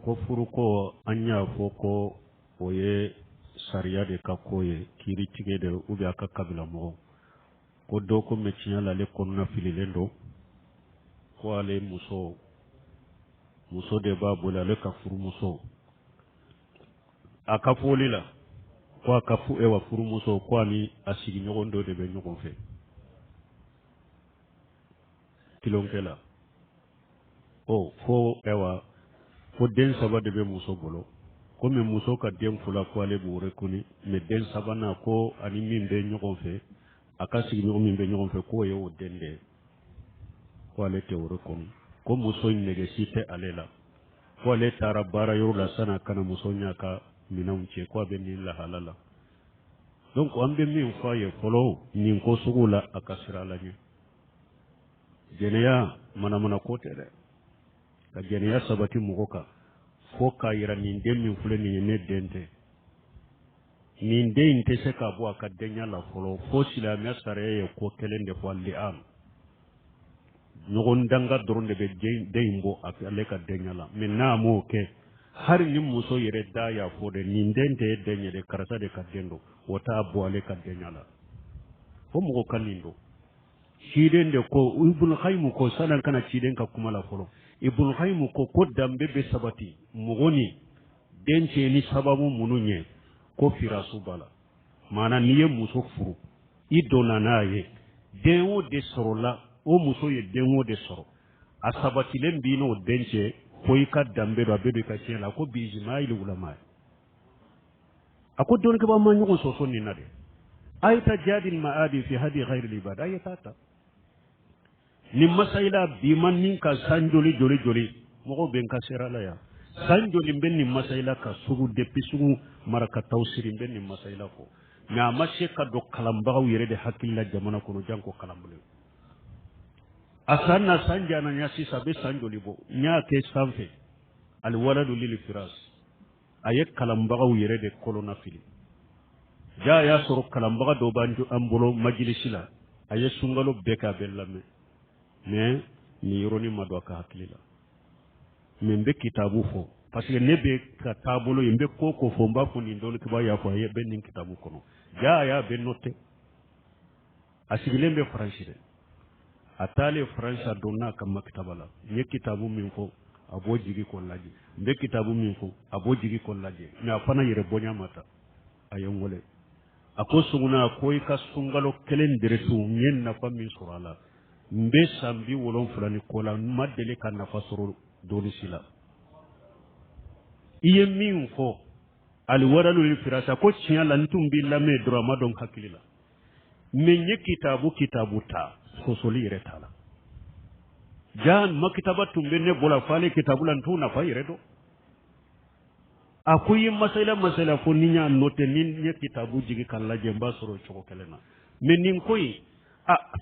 ko furu ko an y'a fɔ ko o ye sariya de ka ko ye kiiri tigɛ de a ka kabila mɔgɔ ko dɔ ko mɛ tiɲɛ la ale kɔnɔna fililen don ko ale muso de b'a bolo ale ka furumuso a ka foli la ko a ka furumuso ko ani a sigiɲɔgɔn dɔ de bɛ ɲɔgɔn fɛ kilonkɛ la fo ko den saba de bɛ muso bolo ko mɛ muso ka den fila ko ale b'o rekoni mɛ den sabanan ko ani min bɛ ɲɔgɔn fɛ a ka sigiɲɔgɔn min bɛ ɲɔgɔn fɛ k'o ye o den de ko ale tɛ o rekoni ko muso in nɛgɛsi tɛ ale la ko ale taara baara yɔrɔ la san'a kana muso ɲ'a ka minɛnw cɛ ko a bɛ nin lahala la donc an bɛ min fɔ a ye fɔlɔ nin ko sugu la a ka sira lajɛ jɛnɛya manamana ko tɛ dɛ ka jɛnɛya sabati mɔgɔ kan fo k'a yira nin den min filɛ nin ye ne den tɛ nin den in tɛ se ka bɔ a ka denya la fɔlɔ fo silamɛya sariya ye ko kelen de fɔ li'an ɲɔgɔn danga dɔrɔn de bɛ den in bɔ ale ka denya la mɛ n'a m'o kɛ hali ni muso yɛrɛ da y'a fɔ dɛ nin den tɛ e den ye dɛ karisa de ka den don o t'a bɔ ale ka denya la fo mɔgɔ ka nin don ciden de ko Ibn Qayyim ko sanan kana ciden ka kuma la fɔlɔ Ibn Qayyim ko danbe bɛ sabati mɔgɔ ni den cɛ ni sababu minnu ye ko firasu bala maana n'i ye muso furu i donna n'a ye den o de sɔrɔla o muso ye den o de sɔrɔ a sabatilen b'i n'o den cɛ ko i ka danbe dɔ a bɛ don i ka tiɲɛ la ko bi ijma'il ulama a ko dɔnnikɛba ma ɲɔgɔn sɔsɔ nin na dɛ ayita jadil ma'adi fi hadi ghairi libad ayita ta ni masayila bi man nin ka san joli mɔgɔ bɛ n ka sera la ya san joli bɛ nin masayila ka sugu depuis sugu marakataw siri bɛ nin masayila fɔ mais a ma se ka don kalanbagaw yɛrɛ de hakili la jamana kɔnɔ jan ko kalanbolo a san na san jana ɲa sisan a bɛ san joli bɔ n y'a kɛ sanfɛ alwaladu lil firas a ye kalanbagaw yɛrɛ de kɔlɔnna fili ja y'a sɔrɔ kalanbaga dɔ b'an bolo majilisi la a ye sunkalo bɛɛ k'a bɛ lamɛn mais nin yɔrɔnin ma don a ka hakili la mais n bɛ kitabu fɔ parce que ne bɛ ka taabolo ye n bɛ ko fɔ n b'a fɔ nin dɔnnikiba y'a fɔ a ye bɛ nin kitabu kɔnɔ ja a y'a bɛ noté a sigilen bɛ faransi dɛ a taalen faransi a donna a ka makitaba la n ye kitabu min fɔ a b'o jigi k'o lajɛ n bɛ kitabu min fɔ a b'o jigi k'o lajɛ mais a fana yɛrɛ bonya ma ta a ye n wele a ko sunguna ko i ka sunkalo kelen deretu n ye nafa min sɔrɔ a la n bɛ san 70 ni ko la n ma deli ka nafa sɔrɔ dɔnnisi la i ye min fɔ alwaladu lil firasa ko tiɲɛ la n tun b'i lamɛn dɔrɔn a ma dɔn hakili la mais n ye kitabu ta sɔsɔli yɛrɛ t'a la ja makitaba tun bɛ ne bolo fɔ ale kitabu la n t'o nafa yɛrɛ dɔn a ko i ye masayila fo ni n y'a noté ni n ye kitabu jigi ka lajɛ n b'a sɔrɔ cogo kelen na mais nin ko in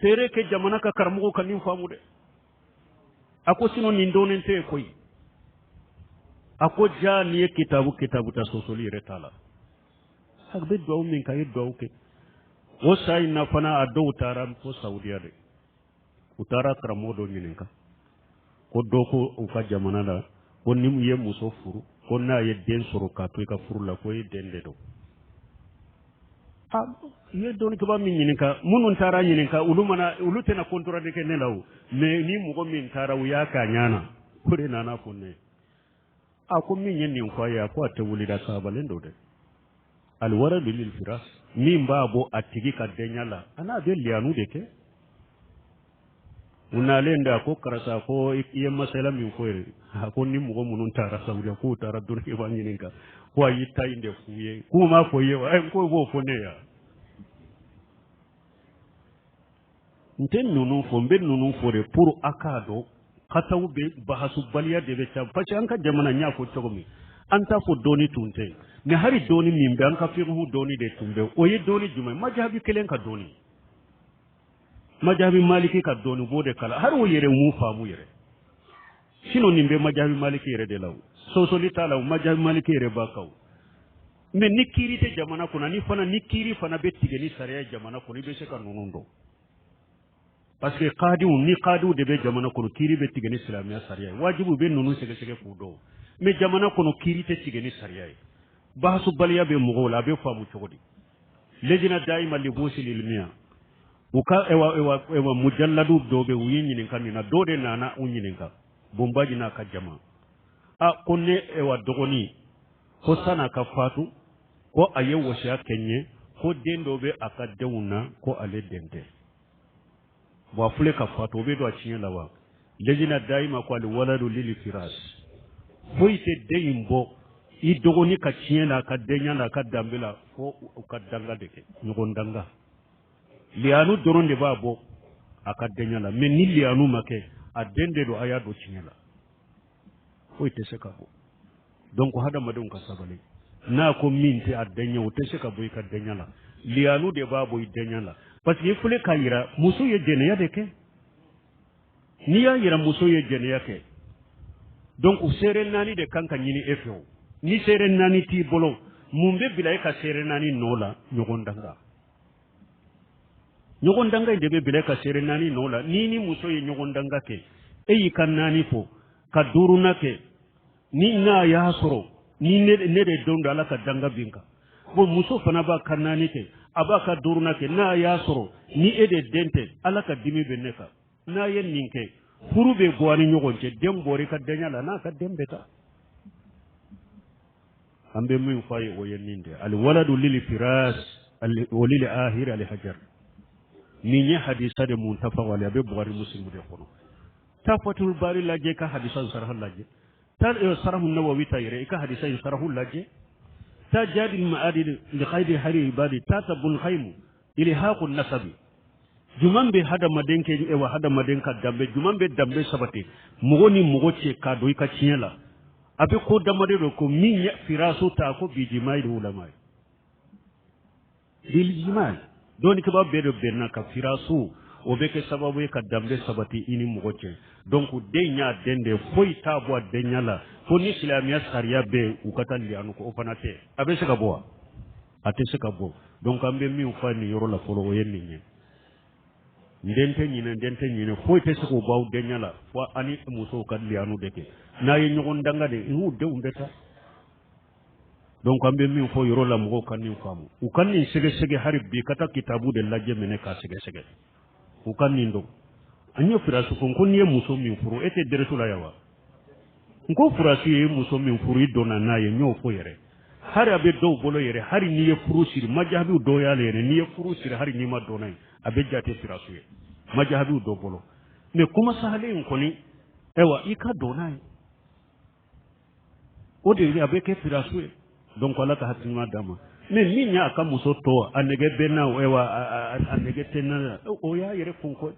feere kɛ jamana ka karamɔgɔ ka nin faamu dɛ a ko sinon nin dɔnnen tɛ koyi a ko ja n'i ye kitabu ta sɔsɔli yɛrɛ t'a la a bɛ duwawu min kɛ a ye duwawu kɛ o sa in na fana a dɔw taara fo saudiya de u taara karamɔgɔ dɔ ɲininka ko dɔ ko u ka jamana la ko ni mu ye muso furu ko n'a ye den sɔrɔ k'a to i ka furu la ko e den de don i ye dɔnnikɛba min ɲininka minnu taara ɲininka olu tɛna contrôle kɛ ne la o mais ni mɔgɔ min taara u y'a k'a ɲana o de nana fɔ ne ko min ye nin fɔ a ye a ko a tɛ wuli da sabalen don dɛ alwaladu lil firas min b'a bɔ a tigi ka denya la a n'a bɛ liyanu de kɛ u nalen da ko karisa ko i ye masala min fɔ ye a ko ni mɔgɔ minnu taara saudiya k'u taara dɔnnikɛba ɲininka ko a y'i ta in de f'u ye k'u m'a fɔ i ye wa ko b'o fɔ ne ya n tɛ ninnu fɔ n bɛ ninnu fɔ de pour a k'a dɔn kataw bɛ bahasubaliya de bɛ ca parce que an ka jamana n y'a fɔ cogo min an t'a fɔ dɔɔni tun tɛ mais hali dɔɔni min bɛ an ka fiqhu dɔɔni de tun bɛ o ye dɔɔni jumɛn majahabi kelen ka dɔɔni majahabi maliki ka dɔɔni b'o de kala hali o yɛrɛ mun faamu yɛrɛ sinon nin bɛ majahabi maliki yɛrɛ de la o sɔsɔli t'a la o majahabi maliki yɛrɛ b'a kan o mais ni kiiri tɛ jamana kɔnɔ ni kiiri fana bɛ tigɛ ni sariya ye jamana kɔnɔ i bɛ se ka ninnu dɔn parce que ni qadiu de be jamana kono kiri be tigani islamiya sariya wajibu be nunu sege sege fudo mais jamana kono kiri te tigani sariya bahasu baliya be mugola be famu chogodi lejina daima li busil ilmiya uka ewa mujalladu dobe uyinyin kan na dode nana unyin kan bombaji na ka jama a konne ewa dogoni ko sana ka fatu ko aye wosha kenye ko dendo be aka dewuna ko ale dende wa fule ka fatu be do achinya lawa lejina daima ko al waladu lil firas fo ite deyimbo I dogoni ka chinya na ka denya na ka dambela fo ka danga deke nyogon danga lianu doron de babo aka denya la mais ni lianu make a dende do aya do chinya la fo ite seka bo donc hada madon ka sabale na ko minti a denya o te seka bo ka denya la lianu de babo I denya la parce que fule kayira muso ye jene ya deke ni ya yira muso ye jene ya ke donc u sere nani de kanka nyini efo ni sere nani ti bolo mumbe bilay ka sere nani nola nyogondanga inde be bilay ka sere nani nola ni muso ye nyogondanga ke eyi kan nani fo ka duruna ke ni na ya soro ni ne de dondo ala ka danga binka bo muso fana ba kan nani ke aba ka duruna ke na ya soro ni ede dente ala ka dimi be neka na yen ninke furu be boani nyogonje dembori ka denyala na ka dembeta ambe min fayi o yenninde al waladu lil firas wa lil ahir al hajar ni nya hadisa de muntafa wala be bukhari muslim de kono ta fatul bari laje ka hadisa sarah laje ta sarahu nawawi tayre ka hadisa sarahu laje ta jadi maadid li qaidi hari ibadi ta tabul khaymu ili haqun nasabi jumambe hada madenke e wa hada madenka dambe jumambe dambe sabati mugoni mugoche ka do ka chinyala abe ko damade do ko min firasu ta ko bi jimai do ulama bil jimai doni ke ba be do benna ka firasu o be ke sababu ka dambe sabati ini mugoche donc de nya dende foi ta bo de nyala ko ni islamiya sariya be u katali anu ko ofanate abe se ka bo ate se ka bo donc ambe mi u fa ni yoro la folo o yenni ni ndente nyine foi te se ko baw de nyala fo ani muso katali anu deke na ye nyogon danga de hu de umbeta donc ambe mi fo yoro la mo kan ni famu u kan ni sege hari bi kata kitabu de lajje mene ka sege u kan ni ndo anyo firasu ko ni muso mi furu ete deretu la yawa ko furasu ye muso mi furu dona na ye nyo fo yere hari abe do bolo yere hari ni ye furu sir majahabi do yale yere ni ye furu sir hari ni ma dona abe jate firasu ye majahabi do bolo mais kuma sahale ko ni ewa ika dona o de abe ke firasu donc ala ka hatima dama mais minya aka muso to anege bena ewa anege tena o ya yere funko